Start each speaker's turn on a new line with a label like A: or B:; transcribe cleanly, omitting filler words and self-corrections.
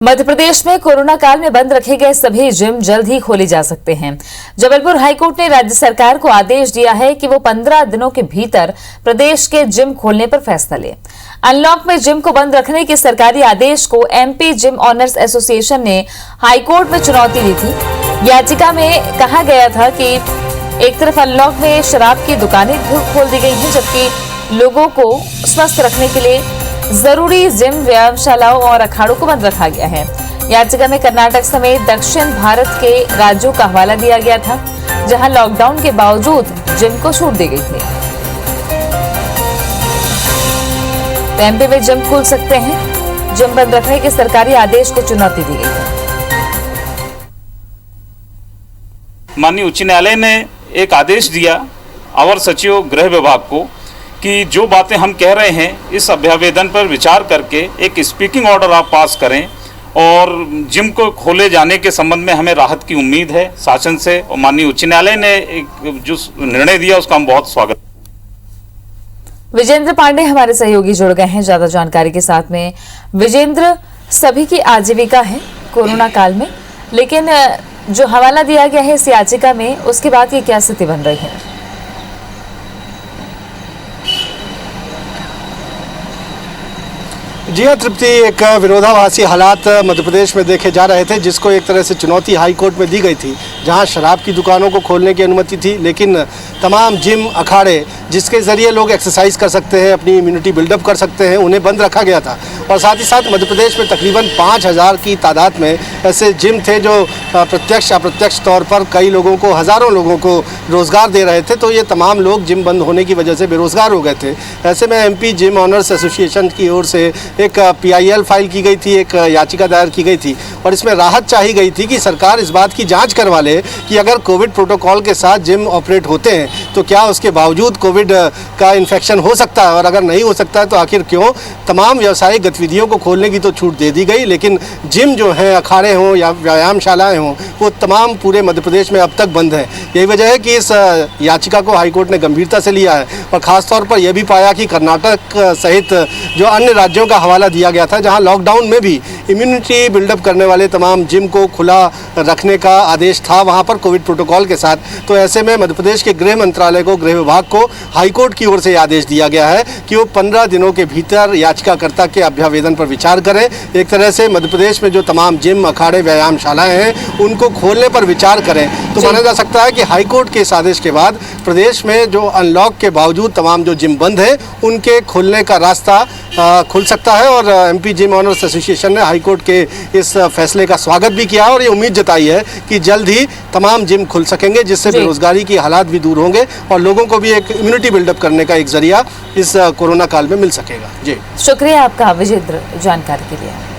A: मध्य प्रदेश में कोरोना काल में बंद रखे गए सभी जिम जल्द ही खोले जा सकते हैं। जबलपुर हाईकोर्ट ने राज्य सरकार को आदेश दिया है कि वो 15 दिनों के भीतर प्रदेश के जिम खोलने पर फैसला ले। अनलॉक में जिम को बंद रखने के सरकारी आदेश को एमपी जिम ऑनर्स एसोसिएशन ने हाईकोर्ट में चुनौती दी थी। याचिका में कहा गया था कि एक तरफ अनलॉक में शराब की दुकानें खोल दी गई हैं, जबकि लोगों को स्वस्थ रखने के लिए जरूरी जिम, व्यायामशालाओं और अखाड़ों को बंद रखा गया है। याचिका में कर्नाटक समेत दक्षिण भारत के राज्यों का हवाला दिया गया था, जहां लॉकडाउन के बावजूद जिम को छूट दी गई थी। तो एमपी में जिम खुल सकते हैं। जिम बंद रखने के सरकारी आदेश को चुनौती दी गई है।
B: माननीय उच्च न्यायालय ने एक आदेश दिया अवर सचिव गृह विभाग को कि जो बातें हम कह रहे हैं इस अभ्यावेदन पर विचार करके एक स्पीकिंग ऑर्डर आप पास करें, और जिम को खोले जाने के संबंध में हमें राहत की उम्मीद है शासन से। और माननीय उच्च न्यायालय ने एक जो निर्णय दिया उसका हम बहुत स्वागत।
A: विजेंद्र पांडे हमारे सहयोगी जुड़ गए हैं ज्यादा जानकारी के साथ में। विजेंद्र, सभी की आजीविका है कोरोना काल में, लेकिन जो हवाला दिया गया है इस याचिका में, उसके बाद ये क्या स्थिति बन रही है?
C: जी हाँ तृप्ति, एक विरोधाभासी हालात मध्य प्रदेश में देखे जा रहे थे, जिसको एक तरह से चुनौती हाई कोर्ट में दी गई थी, जहां शराब की दुकानों को खोलने की अनुमति थी, लेकिन तमाम जिम, अखाड़े जिसके ज़रिए लोग एक्सरसाइज कर सकते हैं, अपनी इम्यूनिटी बिल्डअप कर सकते हैं, उन्हें बंद रखा गया था। और साथ ही साथ मध्य प्रदेश में तकरीबन 5000 की तादाद में ऐसे जिम थे जो प्रत्यक्ष अप्रत्यक्ष तौर पर कई लोगों को, हज़ारों लोगों को रोज़गार दे रहे थे। तो ये तमाम लोग जिम बंद होने की वजह से बेरोज़गार हो गए थे। ऐसे में एमपी जिम ऑनर्स एसोसिएशन की ओर से एक PIL फाइल की गई थी, एक याचिका दायर की गई थी, और इसमें राहत चाही गई थी कि सरकार इस बात की जांच करवा ले कि अगर कोविड प्रोटोकॉल के साथ जिम ऑपरेट होते हैं तो क्या उसके बावजूद कोविड का इन्फेक्शन हो सकता है, और अगर नहीं हो सकता है तो आखिर क्यों। तमाम व्यावसायिक गतिविधियों को खोलने की तो छूट दे दी गई, लेकिन जिम जो हैं, अखाड़े हों या व्यायामशालाएँ हों, वो तमाम पूरे मध्य प्रदेश में अब तक बंद है। यही वजह है कि इस याचिका को हाईकोर्ट ने गंभीरता से लिया है, और ख़ासतौर पर यह भी पाया कि कर्नाटक सहित जो अन्य राज्यों का हवाला दिया गया था, जहां लॉकडाउन में भी इम्यूनिटी बिल्डअप करने वाले तमाम जिम को खुला रखने का आदेश था वहां पर कोविड प्रोटोकॉल के साथ। तो ऐसे में मध्य प्रदेश के गृह मंत्रालय को, गृह विभाग को हाईकोर्ट की ओर से आदेश दिया गया है कि वो 15 दिनों के भीतर याचिकाकर्ता के अभ्यावेदन पर विचार करें। एक तरह से मध्य प्रदेश में जो तमाम जिम, अखाड़े, व्यायामशालाएँ हैं, उनको खोलने पर विचार करें। तो माना जा सकता है कि हाईकोर्ट के इस आदेश के बाद प्रदेश में जो अनलॉक के बावजूद तमाम जो जिम बंद है, उनके खोलने का रास्ता खुल सकता है। और एमपी जिम ऑनर्स एसोसिएशन ने हाईकोर्ट के इस फैसले का स्वागत भी किया, और ये उम्मीद जताई है कि जल्द ही तमाम जिम खुल सकेंगे, जिससे बेरोजगारी की हालात भी दूर होंगे और लोगों को भी एक इम्यूनिटी बिल्डअप करने का एक जरिया इस कोरोना काल में मिल सकेगा। जी,
A: शुक्रिया आपका विजेंद्र जानकारी के लिए।